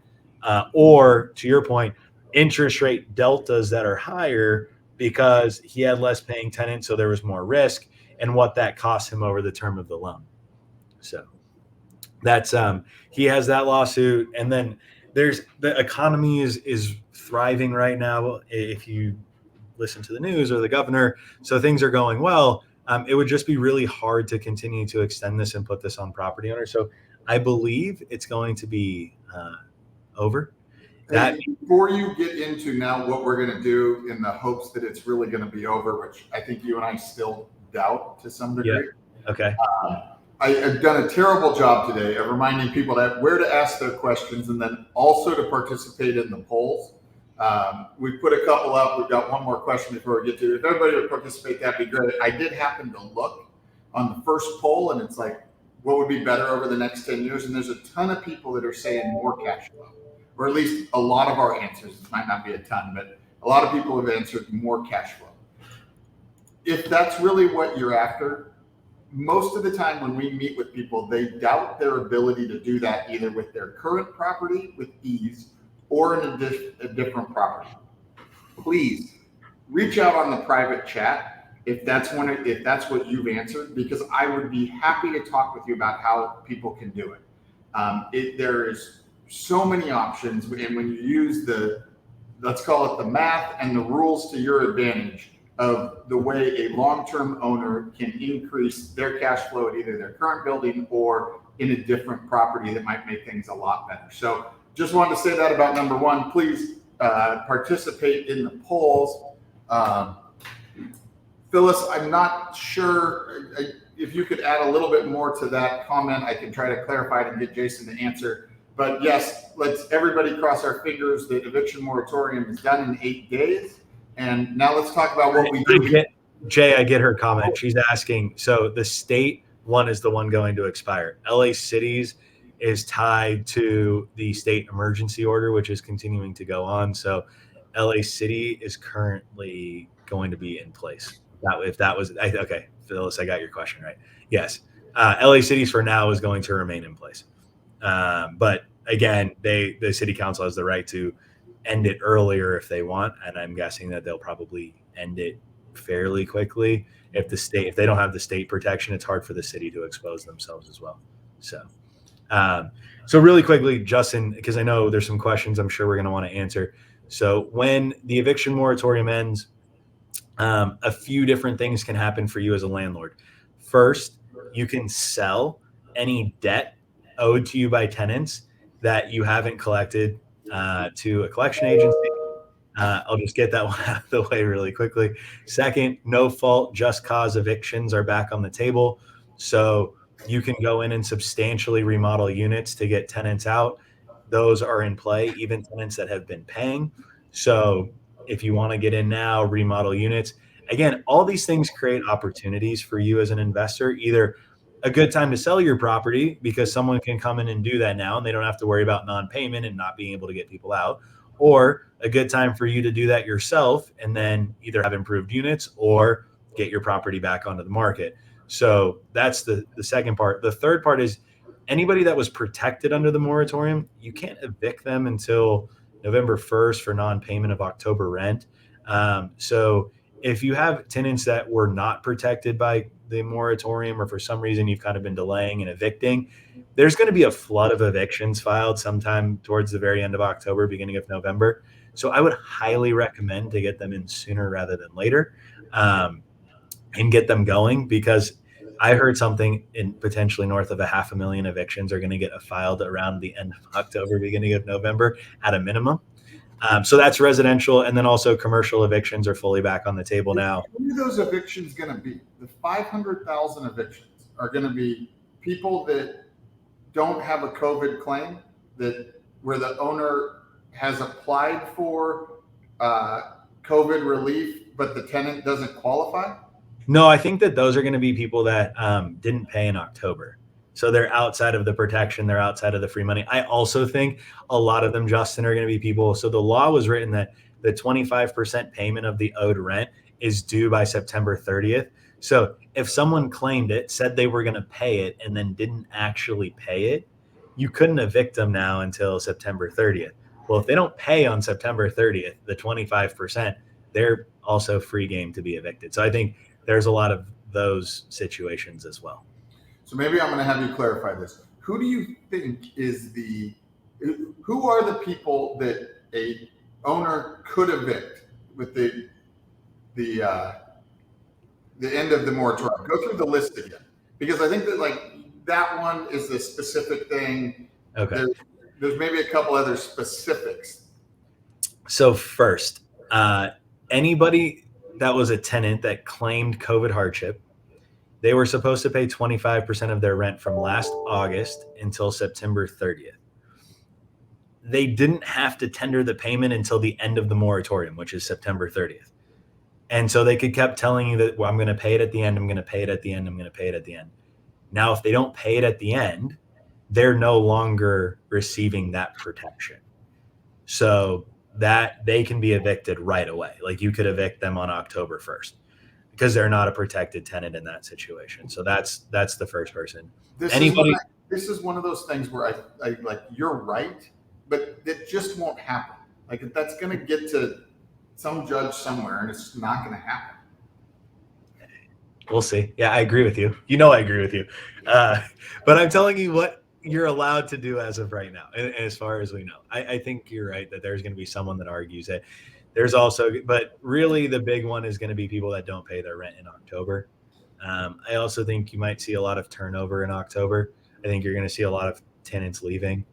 or to your point, interest rate deltas that are higher because he had less paying tenants, so there was more risk, and what that cost him over the term of the loan. So that's he has that lawsuit, and then there's the economy is thriving right now. If you listen to the news or the governor, so things are going well. It would just be really hard to continue to extend this and put this on property owners. So I believe it's going to be over. Hey, before you get into now what we're going to do in the hopes that it's really going to be over, which I think you and I still doubt to some degree. Yeah. Okay. I have done a terrible job today of reminding people that where to ask their questions and then also to participate in the polls. We put a couple up. We've got one more question before we get to it. If everybody would participate, that'd be great. I did happen to look on the first poll, and it's like, what would be better over the next 10 years? And there's a ton of people that are saying more cash flow, or at least a lot of our answers. It might not be a ton, but a lot of people have answered more cash flow. If that's really what you're after, most of the time when we meet with people, they doubt their ability to do that either with their current property with ease or in a different property. Please reach out on the private chat if that's what you've answered, because I would be happy to talk with you about how people can do it. There is so many options, and when you use let's call it the math and the rules to your advantage of the way a long-term owner can increase their cash flow at either their current building or in a different property that might make things a lot better. So just wanted to say that about number one. Please participate in the polls. Phyllis, I'm not sure if you could add a little bit more to that comment. I can try to clarify it and get Jason to answer. But yes, let's everybody cross our fingers that eviction moratorium is done in 8 days. And now let's talk about what we do. Jay, I get her comment. She's asking, so the state one is the one going to expire. LA Cities is tied to the state emergency order, which is continuing to go on. So LA City is currently going to be in place. Okay, Phyllis, I got your question right. Yes. LA Cities for now is going to remain in place. But again, the city council has the right to end it earlier if they want, and I'm guessing that they'll probably end it fairly quickly. If they don't have the state protection, it's hard for the city to expose themselves as well. So really quickly, Justin, because I know there's some questions I'm sure we're going to want to answer. So when the eviction moratorium ends, a few different things can happen for you as a landlord. First, you can sell any debt owed to you by tenants that you haven't collected to a collection agency. I'll just get that one out of the way really quickly. Second, no fault, just cause evictions are back on the table. So you can go in and substantially remodel units to get tenants out. Those are in play, even tenants that have been paying. So if you want to get in now, remodel units. Again, all these things create opportunities for you as an investor, either a good time to sell your property because someone can come in and do that now and they don't have to worry about non-payment and not being able to get people out, or a good time for you to do that yourself and then either have improved units or get your property back onto the market. So that's the second part. The third part is anybody that was protected under the moratorium, you can't evict them until November 1st for non-payment of October rent. So if you have tenants that were not protected by the moratorium, or for some reason you've kind of been delaying and evicting, there's going to be a flood of evictions filed sometime towards the very end of October, beginning of November. So I would highly recommend to get them in sooner rather than later, and get them going, because I heard something in potentially north of 500,000 evictions are going to get filed around the end of October, beginning of November at a minimum. So that's residential, and then also commercial evictions are fully back on the table now. Who are those evictions going to be? The 500,000 evictions are going to be people that don't have a COVID claim, where the owner has applied for COVID relief, but the tenant doesn't qualify? No, I think that those are going to be people that didn't pay in October. So they're outside of the protection. They're outside of the free money. I also think a lot of them, Justin, are going to be people. So the law was written that the 25% payment of the owed rent is due by September 30th. So if someone claimed it, said they were going to pay it, and then didn't actually pay it, you couldn't evict them now until September 30th. Well, if they don't pay on September 30th, the 25%, they're also free game to be evicted. So I think there's a lot of those situations as well. So maybe I'm going to have you clarify this. Who do you think who are the people that a owner could evict with the end of the moratorium? Go through the list again, because I think that that one is the specific thing. Okay. There's maybe a couple other specifics. So first, anybody that was a tenant that claimed COVID hardship, they were supposed to pay 25% of their rent from last August until September 30th. They didn't have to tender the payment until the end of the moratorium, which is September 30th. And so they could kept telling you that, well, I'm going to pay it at the end. I'm going to pay it at the end. I'm going to pay it at the end. Now, if they don't pay it at the end, they're no longer receiving that protection. So that they can be evicted right away. Like you could evict them on October 1st because they're not a protected tenant in that situation. So that's the first person. This is one of those things where I like, you're right, but it just won't happen. Like that's going to get to some judge somewhere and it's not going to happen. We'll see. Yeah, I agree with you. I agree with you. But I'm telling you what you're allowed to do as of right now, as far as we know. I think you're right that there's going to be someone that argues it. There's also, but really the big one is going to be people that don't pay their rent in October. I also think you might see a lot of turnover in October. I think you're going to see a lot of tenants leaving.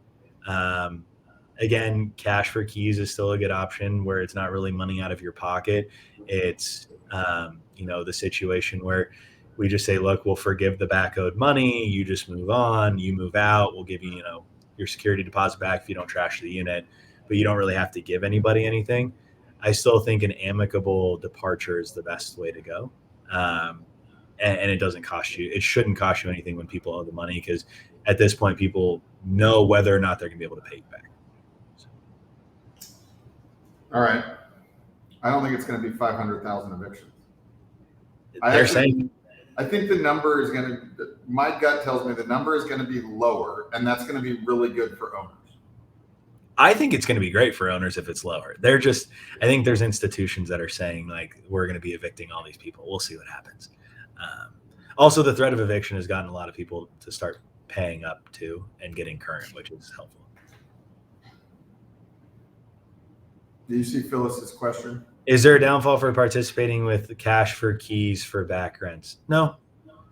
Again, cash for keys is still a good option where it's not really money out of your pocket. It's, the situation where we just say, look, we'll forgive the back owed money. You just move on, you move out. We'll give you, your security deposit back if you don't trash the unit, but you don't really have to give anybody anything. I still think an amicable departure is the best way to go. And it doesn't cost you, it shouldn't cost you anything when people owe the money, because at this point, people know whether or not they're going to be able to pay you back. So. All right. I don't think it's going to be 500,000 evictions. I think the number is going to, my gut tells me the number is going to be lower, and that's going to be really good for owners. I think it's going to be great for owners if it's lower. I think there's institutions that are saying, like, we're going to be evicting all these people. We'll see what happens. Also, the threat of eviction has gotten a lot of people to start paying up too and getting current, which is helpful. Do you see Phyllis's question? Is there a downfall for participating with cash for keys for back rents? No.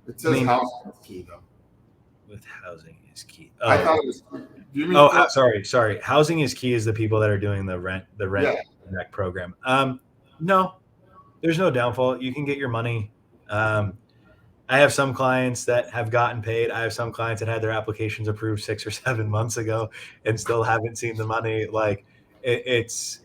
It says housing is key, though. With housing is key. I thought it was. Do you mean sorry. Housing is key is the people that are doing the rent rec program. No, there's no downfall. You can get your money. I have some clients that have gotten paid. I have some clients that had their applications approved 6 or 7 months ago and still haven't seen the money. Like it's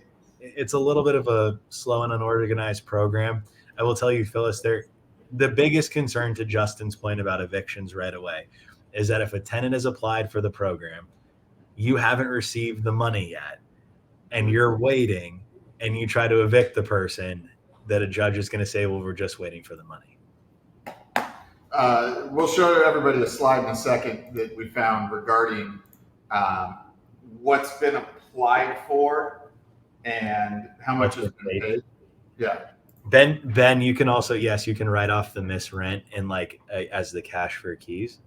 a little bit of a slow and unorganized program. I will tell you, Phyllis, the biggest concern, to Justin's point about evictions right away, is that if a tenant has applied for the program, you haven't received the money yet, and you're waiting, and you try to evict the person, that a judge is going to say, well, we're just waiting for the money. We'll show everybody a slide in a second that we found regarding what's been applied for and how much has been paid. Yeah. Ben, you can also, yes, you can write off the missed rent and as the cash for keys.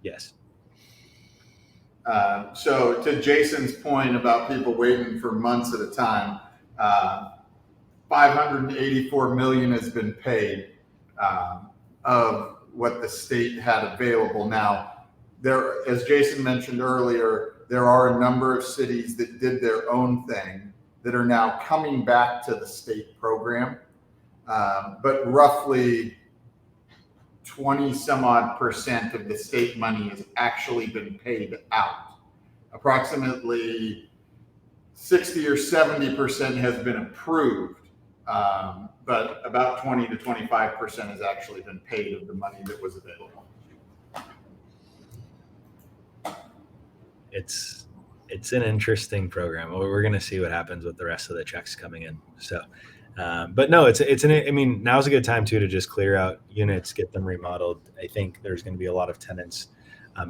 Yes. So to Jason's point about people waiting for months at a time, 584 million has been paid of what the state had available. Now, there, as Jason mentioned earlier, there are a number of cities that did their own thing that are now coming back to the state program. But roughly 20 some odd % of the state money has actually been paid out. Approximately 60 or 70% has been approved, but about 20 to 25% has actually been paid of the money that was available. It's an interesting program. We're going to see what happens with the rest of the checks coming in. So, but no, now's a good time too to just clear out units, get them remodeled. I think there's going to be a lot of tenants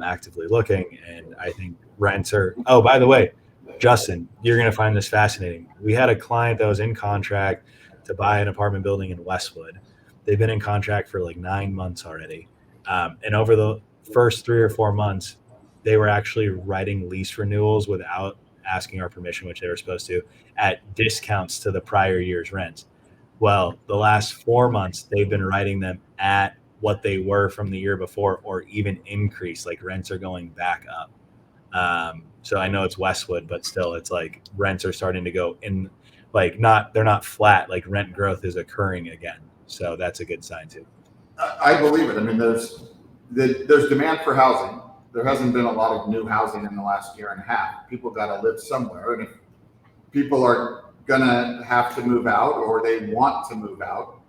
actively looking, and I think rents are. Oh, by the way, Justin, you're going to find this fascinating. We had a client that was in contract to buy an apartment building in Westwood. They've been in contract for like 9 months already, and over the first 3 or 4 months, they were actually writing lease renewals without asking our permission, which they were supposed to, at discounts to the prior year's rent. Well, the last 4 months, they've been writing them at what they were from the year before, or even increase. Like rents are going back up. So I know it's Westwood, but still it's like rents are starting to go in, like they're not flat, like rent growth is occurring again. So that's a good sign too. I believe it. I mean, there's demand for housing. There hasn't been a lot of new housing in the last year and a half. People got to live somewhere. And if people are going to have to move out or they want to move out,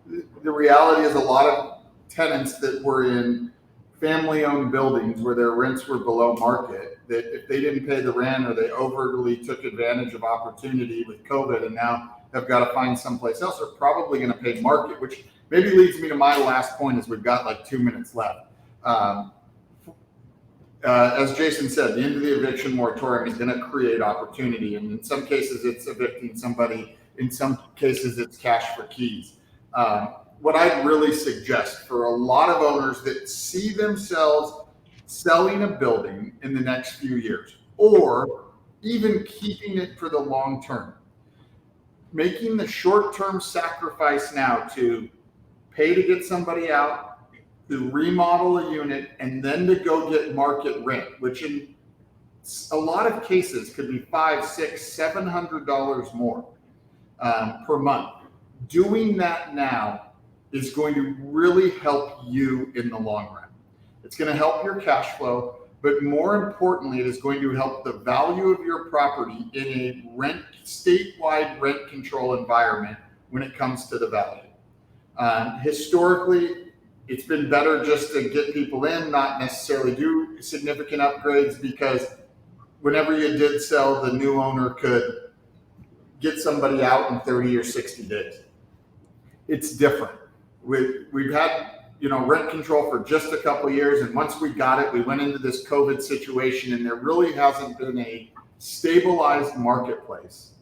the reality is a lot of tenants that were in family-owned buildings where their rents were below market, that if they didn't pay the rent or they overly took advantage of opportunity with COVID and now have got to find someplace else, are probably going to pay market, which maybe leads me to my last point, as we've got like 2 minutes left. As Jason said, the end of the eviction moratorium is going to create opportunity. And in some cases, it's evicting somebody. In some cases, it's cash for keys. What I'd really suggest for a lot of owners that see themselves selling a building in the next few years, or even keeping it for the long term, making the short-term sacrifice now to pay to get somebody out, to remodel a unit, and then to go get market rent, which in a lot of cases could be $500, $600, $700 more per month. Doing that now is going to really help you in the long run. It's going to help your cash flow, but more importantly, it is going to help the value of your property in a statewide rent control environment when it comes to the value. Historically, it's been better just to get people in, not necessarily do significant upgrades, because whenever you did sell, the new owner could get somebody out in 30 or 60 days. It's different. We've had rent control for just a couple of years, and once we got it, we went into this COVID situation, and there really hasn't been a stabilized marketplace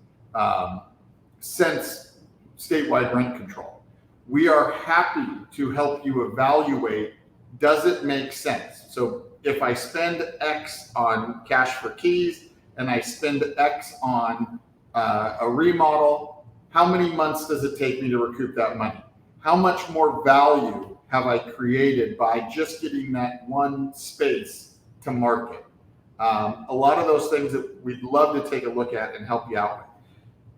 since statewide rent control. We are happy to help you evaluate, does it make sense? So if I spend X on cash for keys and I spend X on a remodel, how many months does it take me to recoup that money? How much more value have I created by just getting that one space to market? A lot of those things that we'd love to take a look at and help you out with.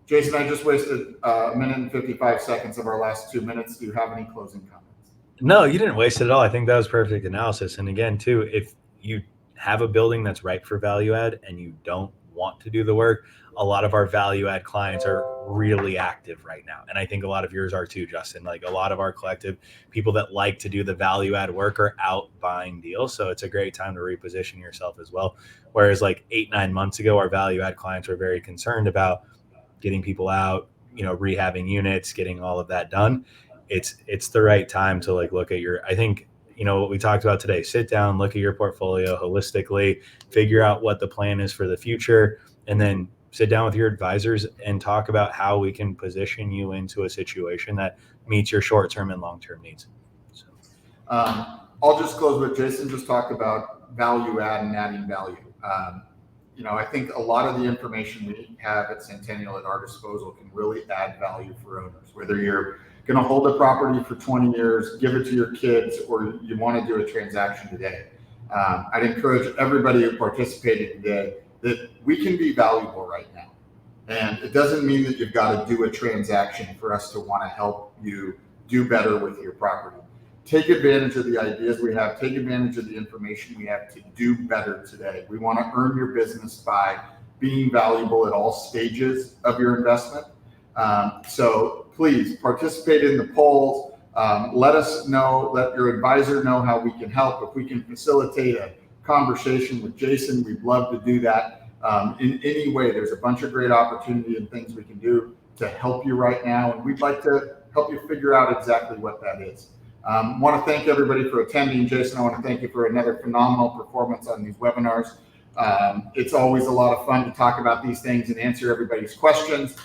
Jason, I just wasted a minute and 55 seconds of our last 2 minutes. Do you have any closing comments? No, you didn't waste it at all. I think that was perfect analysis. And again, too, if you have a building that's ripe for value add and you don't want to do the work, a lot of our value add clients are really active right now. And I think a lot of yours are too, Justin. Like a lot of our collective people that like to do the value add work are out buying deals. So it's a great time to reposition yourself as well. Whereas like 8-9 months ago, our value add clients were very concerned about getting people out, rehabbing units, getting all of that done. It's the right time to like look at I think, what we talked about today, sit down, look at your portfolio holistically, figure out what the plan is for the future, and then sit down with your advisors and talk about how we can position you into a situation that meets your short-term and long-term needs. So, I'll just close with Jason just talked about value add and adding value. I think a lot of the information we have at Centennial at our disposal can really add value for owners, whether you're going to hold a property for 20 years, give it to your kids, or you want to do a transaction today. I'd encourage everybody who participated today that we can be valuable right now. And it doesn't mean that you've got to do a transaction for us to want to help you do better with your property. Take advantage of the ideas we have, take advantage of the information we have to do better today. We want to earn your business by being valuable at all stages of your investment. So please participate in the polls. Let us know, let your advisor know how we can help. If we can facilitate a conversation with Jason, we'd love to do that in any way. There's a bunch of great opportunity and things we can do to help you right now. And we'd like to help you figure out exactly what that is. Want to thank everybody for attending. Jason, I want to thank you for another phenomenal performance on these webinars. It's always a lot of fun to talk about these things and answer everybody's questions.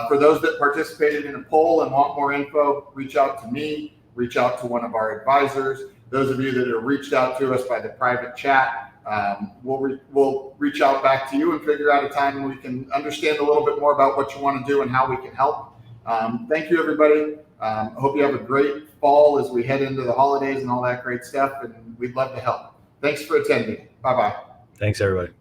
For those that participated in a poll and want more info, reach out to me, reach out to one of our advisors. Those of you that have reached out to us by the private chat, we'll reach out back to you and figure out a time when we can understand a little bit more about what you want to do and how we can help. Thank you, everybody. I hope you have a great fall as we head into the holidays and all that great stuff, and we'd love to help. Thanks for attending. Bye-bye. Thanks, everybody.